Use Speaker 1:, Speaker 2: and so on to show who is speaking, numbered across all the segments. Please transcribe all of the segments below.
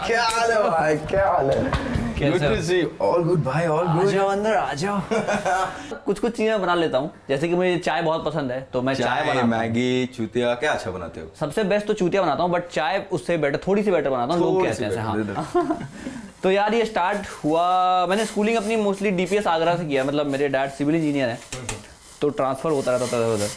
Speaker 1: क्या हाल है भाई, क्या हाल है? Good to see you. All good भाई, all good.
Speaker 2: आ जाओ अंदर, आ जाओ। कुछ चीजें बना लेता हूँ, जैसे कि मुझे चाय बहुत पसंद है तो मैं चाय बनाता हूँ।
Speaker 1: मैगी, चूतिया, क्या अच्छा बनाते हो?
Speaker 2: सबसे बेस्ट तो चूतिया बनाता हूँ, बट चाय उससे बेटर, थोड़ी सी बेटर बनाता हूँ, लोग कहते हैं ऐसे। हाँ। तो यार ये स्टार्ट हुआ, मैंने स्कूलिंग अपनी मोस्टली डीपीएस आगरा से किया, मतलब मेरे डैड सिविल इंजीनियर हैं तो ट्रांसफर होता रहता था उधर।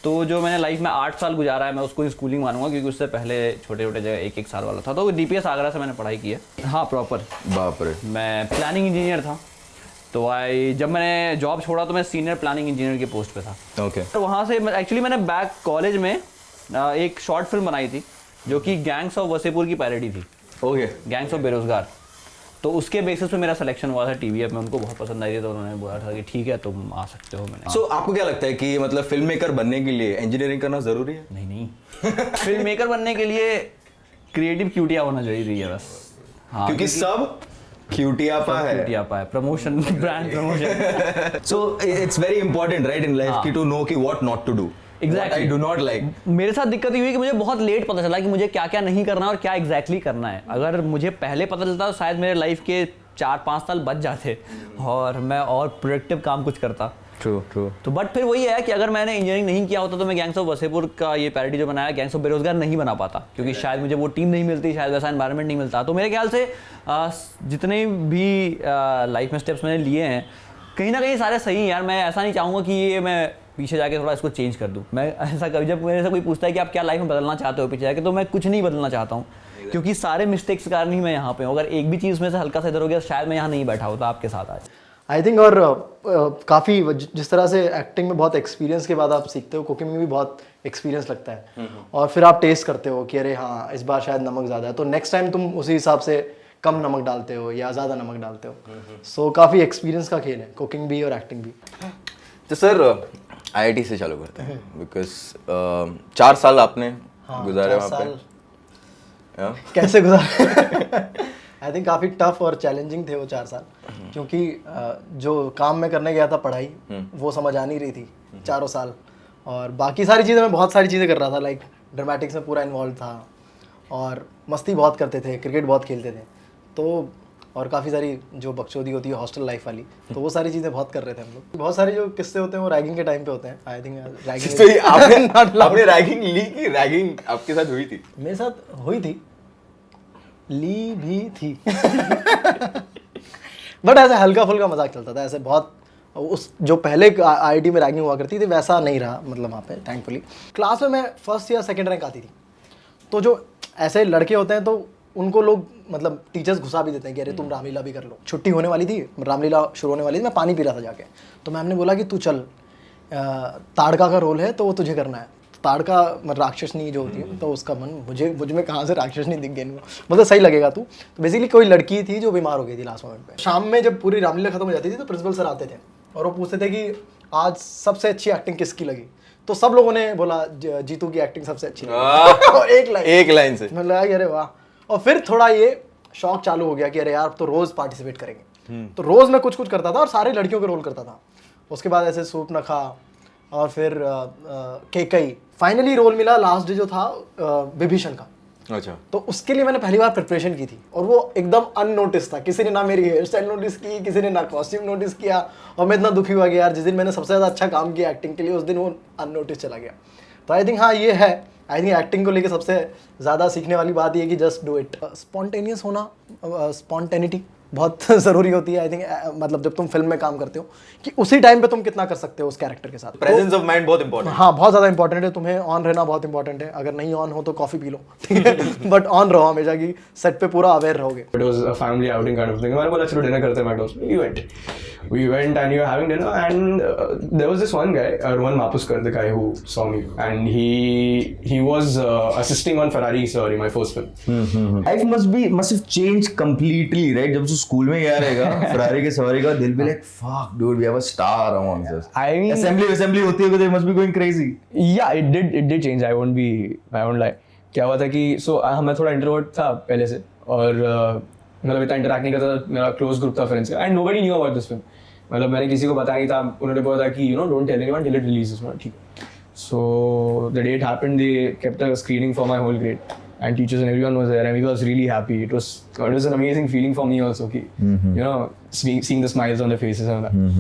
Speaker 2: तो जो मैंने लाइफ में 8 साल गुजारा है मैं उसको ही स्कूलिंग मानूंगा, क्योंकि उससे पहले छोटे छोटे जगह 1-1 साल वाला था। तो डीपीएस आगरा से मैंने पढ़ाई की है। हाँ प्रॉपर।
Speaker 1: बाप रे।
Speaker 2: मैं प्लानिंग इंजीनियर था, तो जब मैंने जॉब छोड़ा तो मैं सीनियर प्लानिंग इंजीनियर के पोस्ट पे था।
Speaker 1: ओके।
Speaker 2: तो वहाँ से एक्चुअली मैंने बैक कॉलेज में एक शॉर्ट फिल्म बनाई थी जो कि गैंग्स ऑफ वसेपुर की पैरोडी थी।
Speaker 1: ओके।
Speaker 2: गैंग्स ऑफ बेरोजगार। तो उसके बेसिस पे मेरा सिलेक्शन हुआ था टीवीएफ में, उनको बहुत पसंद आई थी तो उन्होंने बोला था कि ठीक है तुम आ सकते हो। मैंने
Speaker 1: सो आपको क्या लगता है कि मतलब फिल्म मेकर बनने के लिए इंजीनियरिंग करना जरूरी है?
Speaker 2: नहीं फिल्म मेकर बनने के लिए क्रिएटिव क्यूटिया होना जरूरी है बस। हाँ,
Speaker 1: क्योंकि सब क्यूटियापा है।
Speaker 2: क्यूटियापा है, promotion, brand promotion.
Speaker 1: So it's very important right in life की टू नो कि what not to do.
Speaker 2: Exactly.
Speaker 1: I do not like.
Speaker 2: मेरे साथ दिक्कत ये हुई कि मुझे बहुत लेट पता चला कि मुझे क्या क्या नहीं करना और क्या एग्जैक्टली करना है। अगर मुझे पहले पता चलता तो शायद मेरे लाइफ के 4-5 साल बच जाते और मैं और प्रोडक्टिव काम कुछ करता।
Speaker 1: ट्रू।
Speaker 2: तो बट फिर वही है कि अगर मैंने इंजीनियरिंग नहीं किया होता तो मैं गैंग्स ऑफ वसेपुर का ये पैरोडी जो बनाया गैंग्स ऑफ बेरोजगार नहीं बना पाता, क्योंकि शायद मुझे वो टीम नहीं मिलती, शायद वैसा एनवायरनमेंट नहीं मिलता। तो मेरे ख्याल से जितने भी लाइफ में स्टेप्स मैंने लिए हैं कहीं ना कहीं सारे सही हैं यार। मैं ऐसा नहीं चाहूँगा कि ये मैं पीछे जाके थोड़ा इसको चेंज कर दूं। मैं ऐसा कभी, जब मेरे से कोई पूछता है कि आप क्या लाइफ में बदलना चाहते हो पीछे जाके, तो मैं कुछ नहीं बदलना चाहता हूँ, क्योंकि सारे मिस्टेक्स के कारण ही मैं यहाँ पे हूँ। अगर एक भी चीज़ में से हल्का सा इधर हो गया शायद मैं यहाँ नहीं बैठा होता आपके साथ आज।
Speaker 3: I think. और काफ़ी जिस तरह से एक्टिंग में बहुत एक्सपीरियंस के बाद आप सीखते हो, कुकिंग में भी बहुत एक्सपीरियंस लगता है और फिर आप टेस्ट करते हो कि अरे हाँ इस बार शायद नमक ज़्यादा है, तो नेक्स्ट टाइम तुम उसी हिसाब से कम नमक डालते हो या ज़्यादा नमक डालते हो। सो काफ़ी एक्सपीरियंस का खेल है कुकिंग भी और एक्टिंग भी।
Speaker 1: तो सर आईआईटी से चालू करते हैं, बिकॉज 4 साल आपने गुजारे वहाँ पे।
Speaker 3: कैसे गुजारे? आई थिंक काफ़ी टफ और चैलेंजिंग थे वो 4 साल, क्योंकि जो काम मैं करने गया था पढ़ाई वो समझ आ नहीं रही थी 4 साल, और बाकी सारी चीज़ें मैं बहुत सारी चीज़ें कर रहा था, लाइक ड्रामेटिक्स में पूरा इन्वॉल्व था और मस्ती बहुत करते थे, क्रिकेट बहुत खेलते थे, तो और काफ़ी सारी जो बकचोदी होती है हॉस्टल लाइफ वाली, तो वो सारी चीज़ें बहुत कर रहे थे हम लोग। बहुत सारे जो किस्से होते हैं वो रैगिंग के टाइम पे होते हैं। आई थिंक रैगिंग
Speaker 1: आपने रैगिंग ली कि रैगिंग आपके साथ हुई थी?
Speaker 3: मेरे साथ हुई थी, ली भी थी बट ऐसे हल्का फुल्का मजाक चलता था, ऐसे बहुत उस जो पहले आईआईटी में रैगिंग हुआ करती थी वैसा नहीं रहा, मतलब वहाँ पे थैंकफुली। क्लास में मैं फर्स्ट या सेकंड रैंक आती थी, तो जो ऐसे लड़के होते हैं तो उनको लोग मतलब टीचर्स घुसा भी देते हैं कि अरे तुम रामलीला भी कर लो। छुट्टी होने वाली थी, रामलीला शुरू होने वाली थी, मैं पानी पी रहा था जाके, तो मैम ने बोला कि तू चल, ताड़का का रोल है तो वो तुझे करना है। ताड़का राक्षसनी जो होती है, तो उसका मन मुझ में कहाँ से राक्षसनी दिख गई, मतलब सही लगेगा तू। तो बेसिकली कोई लड़की थी जो बीमार हो गई थी लास्ट मोमेंट पे। शाम में जब पूरी रामलीला खत्म हो जाती थी तो प्रिंसिपल सर आते थे और वो पूछते थे कि आज सबसे अच्छी एक्टिंग किसकी लगी, तो सब लोगों ने बोला जीतू की एक्टिंग सबसे अच्छी लगी और एक लाइन से मैं लगा अरे वाह। और फिर थोड़ा ये शौक चालू हो गया कि अरे यार तो रोज पार्टिसिपेट करेंगे, तो रोज मैं कुछ करता था और सारे लड़कियों के रोल करता था। उसके बाद ऐसे सूप नखा और फिर केकई, फाइनली रोल मिला लास्ट डे जो था विभीषण का।
Speaker 1: अच्छा।
Speaker 3: तो उसके लिए मैंने पहली बार प्रिपरेशन की थी और वो एकदम अननोटिस था, किसी ने ना मेरी हेयर स्टाइल नोटिस की, किसी ने ना कॉस्ट्यूम नोटिस किया, और मैं इतना दुखी हुआ कि यार जिस दिन मैंने सबसे ज़्यादा अच्छा काम किया एक्टिंग के लिए उस दिन वो अननोटिस चला गया। तो आई थिंक हाँ ये है, आई थिंक एक्टिंग को लेके सबसे ज़्यादा सीखने वाली बात ये है कि जस्ट डू इट। स्पॉन्टेनियस होना, स्पॉन्टेनिटी बहुत ज़रूरी होती है आई थिंक, मतलब जब तुम फिल्म में काम करते हो कि उसी टाइम पे तुम कितना कर सकते हो उस कैरेक्टर के साथ।
Speaker 1: प्रेजेंस ऑफ माइंड बहुत इंपॉर्टेंट।
Speaker 3: हाँ बहुत ज़्यादा इंपॉर्टेंट है, तुम्हें ऑन रहना बहुत इंपॉर्टेंट है। अगर नहीं ऑन हो तो कॉफ़ी पी लो, ठीक है, बट ऑन रहो हमेशा की सेट पे पूरा अवेयर रहोगे।
Speaker 4: It was a family outing kind of thing. मैंने बोला चलो डिनर करते हैं McDonald's. We went and we were having dinner and there was this one guy, Rohan Mapuskar, the guy who saw me, and he was assisting on Ferrari Sorry, my first film.
Speaker 1: Life must have changed completely, right? जब तू school में गया रहेगा Ferrari के सवारी का, दिल भी like fuck dude, we have a star among us.
Speaker 4: I mean,
Speaker 1: assembly होती है, they must be going crazy.
Speaker 4: Yeah, it did change. I won't lie. क्या हुआ था कि मैं थोड़ा इंट्रोवर्ट था पहले से, और मतलब इतना इंटरैक्ट नहीं करता था, मेरा क्लोज ग्रुप था फ्रेंड्स का, and nobody knew about this film. मतलब मैंने किसी को बताया नहीं था, उन्होंने बोला था कि don't tell anyone till it releases. ठीक है। So the day it happened, they kept a screening for my whole grade, and teachers and everyone was there, and we was really happy. It was an amazing feeling for me also, seeing the smiles on their faces and that.